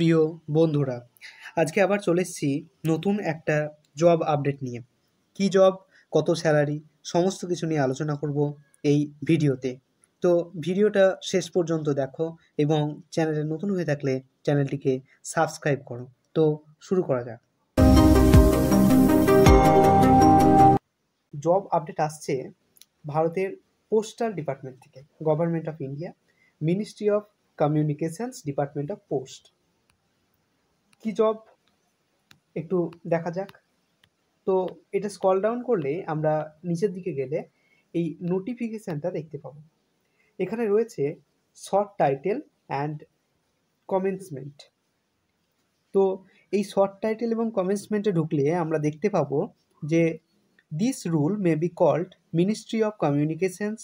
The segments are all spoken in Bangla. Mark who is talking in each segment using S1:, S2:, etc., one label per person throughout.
S1: প্রিয় বন্ধুরা, আজকে আবার চলে এসেছি নতুন একটা জব আপডেট নিয়ে। কি জব, কত স্যালারি, সমস্ত কিছু নিয়ে আলোচনা করব এই ভিডিওতে। তো ভিডিওটা শেষ পর্যন্ত দেখো এবং চ্যানেলে নতুন হয়ে থাকলে চ্যানেলটিকে সাবস্ক্রাইব করো। তো শুরু করা যাক। জব আপডেট আসছে ভারতের পোস্টাল ডিপার্টমেন্ট থেকে, government of India, ministry of communications, department of post. কি জব একটু দেখা যাক। তো এটা স্ক্রল ডাউন করলে আমরা নিচের দিকে গেলে এই নোটিফিকেশানটা দেখতে পাবো। এখানে রয়েছে শর্ট টাইটেল অ্যান্ড কমেন্সমেন্ট। তো এই শর্ট টাইটেল এবং কমেন্সমেন্টে ঢুকলে আমরা দেখতে পাবো যে this rule may be called ministry of communications,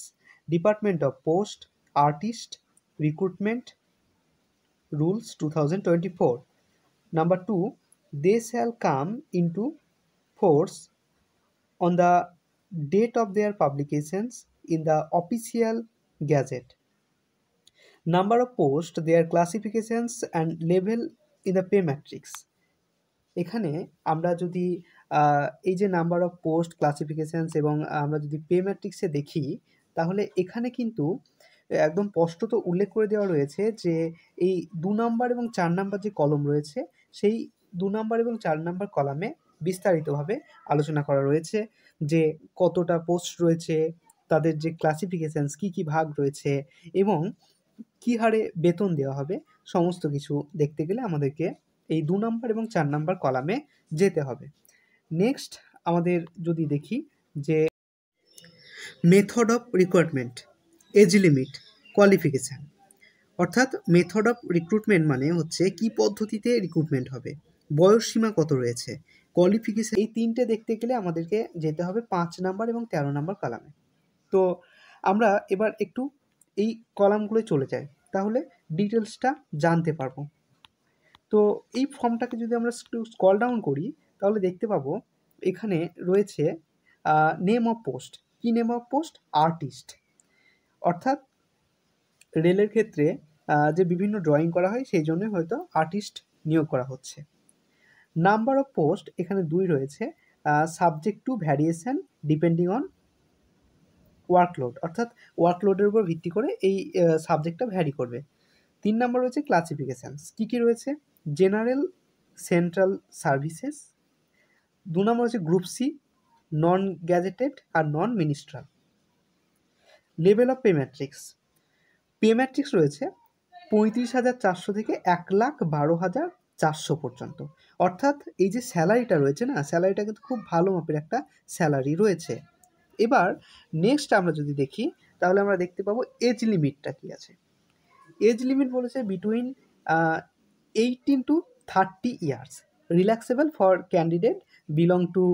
S1: department of post, artist recruitment rules 2024. Number 2, they shall come into force on the date of their publications in the official gazette. Number of posts, their classifications and level in the pay matrix. এখানে আমরা যদি এই যে নাম্বার অফ পোস্ট, ক্লাসিফিকেশনস এবং আমরা যদি পে ম্যাট্রিক্সে দেখি, তাহলে এখানে কিন্তু একদম স্পষ্টত উল্লেখ করে দেওয়া রয়েছে যে এই 2 নাম্বার এবং 4 নাম্বার যে কলম রয়েছে, সেই 2 নাম্বার এবং 4 নাম্বার কলামে বিস্তারিতভাবে আলোচনা করা রয়েছে যে কতটা পোস্ট রয়েছে, তাদের যে ক্লাসিফিকেশনস কী কী ভাগ রয়েছে এবং কী হারে বেতন দেওয়া হবে। সমস্ত কিছু দেখতে গেলে আমাদেরকে এই 2 নাম্বার এবং 4 নাম্বার কলামে যেতে হবে। নেক্সট আমাদের যদি দেখি যে method of recruitment, age limit, qualification. অর্থাৎ মেথড অফ রিক্রুটমেন্ট মানে হচ্ছে কি পদ্ধতিতে রিক্রুটমেন্ট হবে, বয়সসীমা কত রয়েছে, কোয়ালিফিকেশান। এই তিনটে দেখতে গেলে আমাদেরকে যেতে হবে 5 নাম্বার এবং 13 নাম্বার কলামে। তো আমরা এবার একটু এই কলামগুলোয় চলে যাই, তাহলে ডিটেলসটা জানতে পারবো। তো এই ফর্মটাকে যদি আমরা একটু স্ক্রল ডাউন করি, তাহলে দেখতে পাবো এখানে রয়েছে নেম অফ পোস্ট। কি নেম অফ পোস্ট? আর্টিস্ট। অর্থাৎ রেলের ক্ষেত্রে যে বিভিন্ন ড্রয়িং করা হয় সেই জন্য হয়তো আর্টিস্ট নিয়োগ করা হচ্ছে। নাম্বার অফ পোস্ট এখানে 2 রয়েছে, subject to variation depending on workload. অর্থাৎ ওয়ার্কলোডের উপর ভিত্তি করে এই সাবজেক্টটা ভ্যারি করবে। 3 নাম্বার রয়েছে ক্লাসিফিকেশানস। কী কী রয়েছে? General, central services. 2 নাম্বার হচ্ছে গ্রুপ সি, নন গ্যাজেটেড আর non ministerial. Level of pay matrix. Pay matrix রয়েছে 35,400 থেকে 1,12,400 পর্যন্ত। অর্থাৎ এই যে স্যালারিটা রয়েছে না, স্যালারিটা কিন্তু খুব ভালো মাপের একটা স্যালারি রয়েছে। এবার নেক্সট আমরা যদি দেখি, তাহলে আমরা দেখতে পাবো এজ লিমিটটা কী আছে। এজ লিমিট বলেছে between 18 to 30 years, relaxable for candidate belong to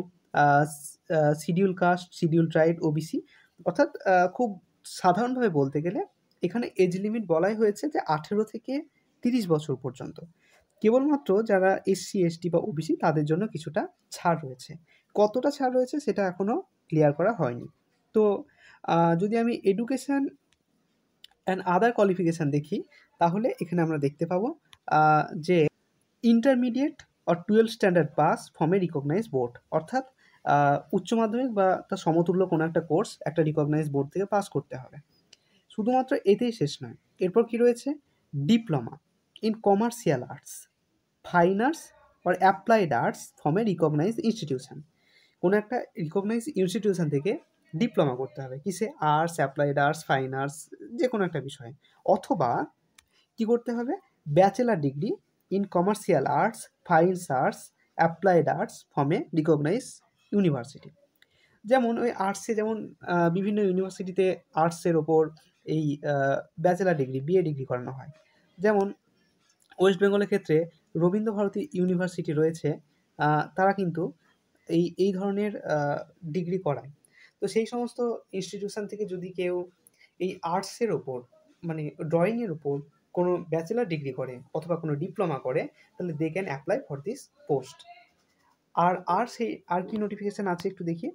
S1: schedule caste, schedule tribe, OBC. অর্থাৎ খুব সাধারণভাবে বলতে গেলে এখানে এজ লিমিট বলাই হয়েছে যে 18 থেকে 30 বছর পর্যন্ত। কেবলমাত্র যারা এসসি, এসটি বা ওবিসি তাদের জন্য কিছুটা ছাড় রয়েছে। কতটা ছাড় রয়েছে সেটা এখনও ক্লিয়ার করা হয়নি। তো যদি আমি এডুকেশান অ্যান্ড আদার কোয়ালিফিকেশান দেখি, তাহলে এখানে আমরা দেখতে পাবো যে intermediate or 12 standard pass from a recognise board. অর্থাৎ উচ্চ মাধ্যমিক বা তার সমতুল্য কোনো একটা কোর্স একটা রিকগনাইজ বোর্ড থেকে পাস করতে হবে। শুধুমাত্র এতেই শেষ নয়, এরপর কি রয়েছে? Diploma in commercial arts, fine arts or applied arts from a recognise institution. কোনো একটা রিকগনাইজ ইনস্টিটিউশন থেকে ডিপ্লোমা করতে হবে কিসে? Arts, applied arts, fine arts, যে কোনো একটা বিষয়ে। অথবা কি করতে হবে? Bachelor degree in commercial arts, fine arts, applied arts from a recognise university. যেমন ওই আর্টসে যেমন বিভিন্ন ইউনিভার্সিটিতে আর্টসের ওপর এই ব্যাচেলার ডিগ্রি, বিএ ডিগ্রি করানো হয়। যেমন ওয়েস্ট বেঙ্গলের ক্ষেত্রে রবীন্দ্রভারতী ইউনিভার্সিটি রয়েছে, তারা কিন্তু এই ধরনের ডিগ্রি করায়। তো সেই সমস্ত ইনস্টিটিউশন থেকে যদি কেউ এই আর্টসের ওপর মানে ড্রয়িংয়ের ওপর কোনো ব্যাচেলার ডিগ্রি করে অথবা কোনো ডিপ্লোমা করে, তাহলে they can apply for this post. আর কি নোটিফিকেশান আছে একটু দেখি।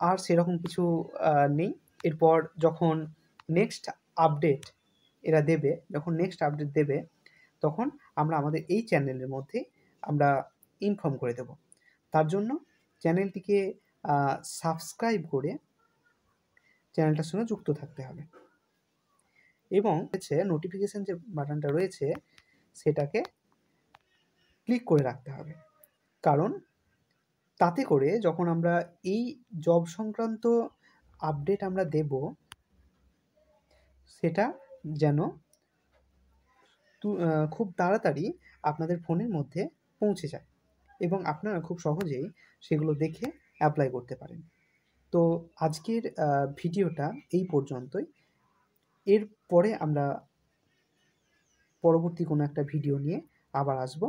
S1: আর সেরকম কিছু নেই। এরপর যখন নেক্সট আপডেট এরা দেবে, তখন আমরা আমাদের এই চ্যানেলের মধ্যে আমরা ইনফর্ম করে দেব। তার জন্য চ্যানেলটিকে সাবস্ক্রাইব করে চ্যানেলটার সঙ্গে যুক্ত থাকতে হবে এবং হচ্ছে নোটিফিকেশান যে বাটনটা রয়েছে সেটাকে ক্লিক করে রাখতে হবে, কারণ তাতে করে যখন আমরা এই জব সংক্রান্ত আপডেট আমরা দেব সেটা যেন খুব তাড়াতাড়ি আপনাদের ফোনের মধ্যে পৌঁছে যায় এবং আপনারা খুব সহজেই সেগুলো দেখে অ্যাপ্লাই করতে পারেন। তো আজকের ভিডিওটা এই পর্যন্তই। এরপরে আমরা পরবর্তী কোনো একটা ভিডিও নিয়ে আবার আসবো।